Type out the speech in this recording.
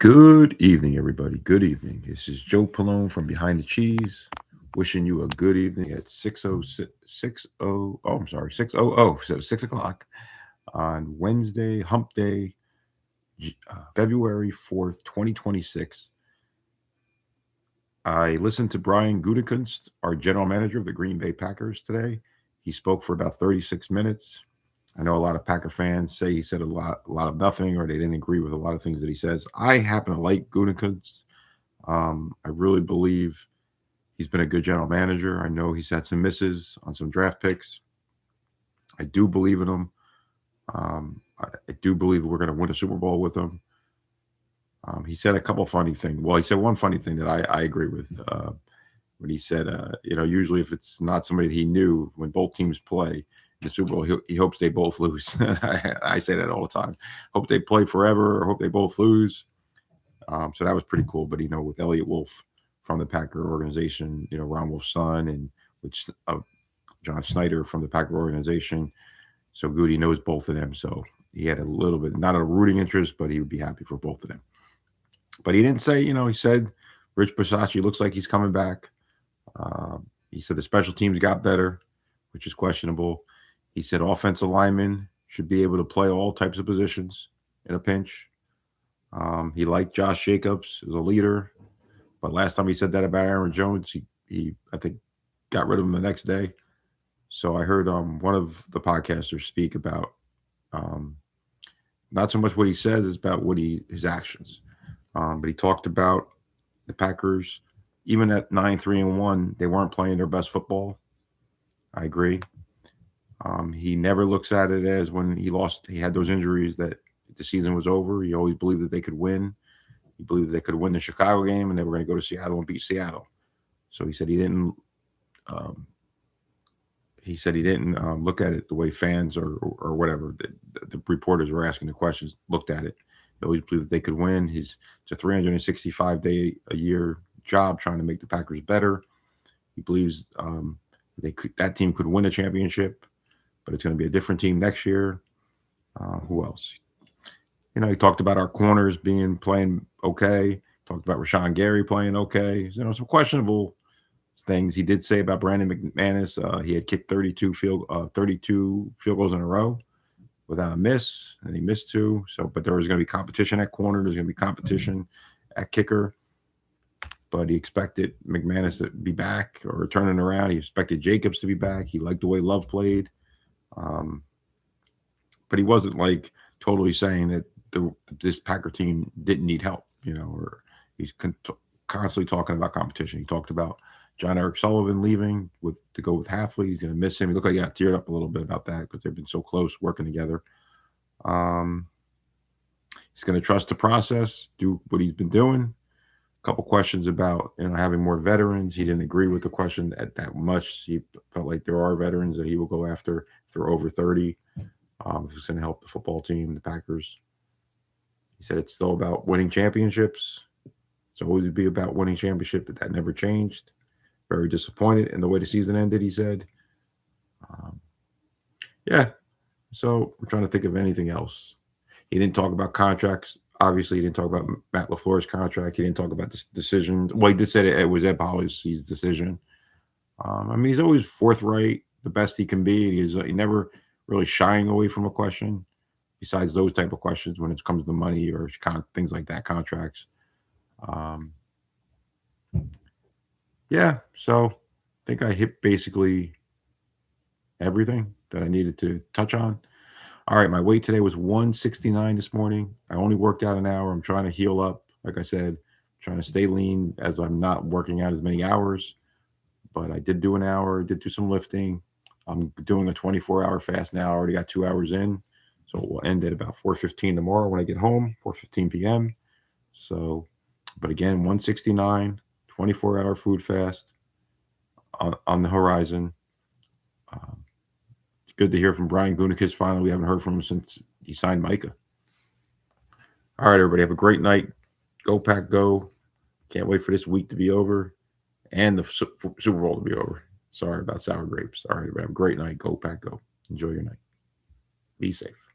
Good evening, everybody. Good evening. This is Joe Palone from Behind the Cheese, wishing you a good evening at 6:06. I'm sorry, 6:00. So 6 o'clock on Wednesday, Hump Day, February 4th, 2026. I listened to Brian Gutekunst, our general manager of the Green Bay Packers today. He spoke for about 36 minutes. I know a lot of Packer fans say he said a lot of nothing, or they didn't agree with a lot of things that he says. I happen to like Gutekunst. I really believe he's been a good general manager. I know he's had some misses on some draft picks. I do believe in him. I do believe we're going to win a Super Bowl with him. He said a couple funny things. Well, he said one funny thing that I agree with when he said, usually if it's not somebody that he knew, when both teams play in the Super Bowl, he hopes they both lose. I say that all the time. Hope they play forever, or hope they both lose. So that was pretty cool. But with Elliot Wolf from the Packer organization, Ron Wolf's son, and which John Snyder from the Packer organization. So Goody knows both of them. So he had a little bit, not a rooting interest, but he would be happy for both of them. But he didn't say, he said Rich Bisaccia looks like he's coming back. He said the special teams got better, which is questionable. He said offensive linemen should be able to play all types of positions in a pinch. He liked Josh Jacobs as a leader, but last time he said that about Aaron Jones, he I think got rid of him the next day. So I heard one of the podcasters speak about not so much what he says, is about his actions. But he talked about the Packers, even at 9-3-1, they weren't playing their best football. I agree. He never looks at it as when he had those injuries that the season was over. He always believed that they could win. He believed they could win the Chicago game, and they were going to go to Seattle and beat Seattle. So he said he didn't. Look at it the way fans or whatever the reporters were asking the questions looked at it. He always believed that they could win. It's a 365-day-a-year job trying to make the Packers better. He believes that team could win a championship, but it's going to be a different team next year. Who else? He talked about our corners playing okay. Talked about Rashawn Gary playing okay. Some questionable things he did say about Brandon McManus. He had kicked 32 field goals in a row without a miss, and he missed 2. So, but there was going to be competition at corner. There's going to be competition at kicker. But he expected McManus to be back or turning around. He expected Jacobs to be back. He liked the way Love played. But he wasn't totally saying that this Packer team didn't need help, or he's constantly talking about competition. He talked about John Eric Sullivan leaving to go with Halfley. He's going to miss him. He looked like he got teared up a little bit about that because they've been so close working together. He's going to trust the process, do what he's been doing. A couple questions about having more veterans. He didn't agree with the question that much. He felt like there are veterans that he will go after if they're over 30. If it's going to help the football team, the Packers. He said it's still about winning championships. It's always be about winning championship, but that never changed. Very disappointed in the way the season ended, he said. Yeah. So we're trying to think of anything else. He didn't talk about contracts. Obviously, he didn't talk about Matt LaFleur's contract. He didn't talk about this decision. Well, he did say it was Ed Policy's decision. He's always forthright, the best he can be. He never really shying away from a question, besides those type of questions when it comes to money or things like that, contracts. Yeah, so I think I hit basically everything that I needed to touch on. All right, my weight today was 169 this morning. I only worked out an hour. I'm trying to heal up. Like I said, trying to stay lean as I'm not working out as many hours. But I did do an hour, did do some lifting. I'm doing a 24-hour fast now. I already got 2 hours in. So it will end at about 4:15 tomorrow when I get home, 4:15 p.m. So, but again, 169, 24-hour food fast on the horizon. It's good to hear from Brian Gutekunst finally. We haven't heard from him since he signed Micah. All right, everybody, have a great night. Go Pack, go. Can't wait for this week to be over and the Super Bowl to be over. Sorry about sour grapes. All right, everybody, have a great night. Go Pack, go. Enjoy your night. Be safe.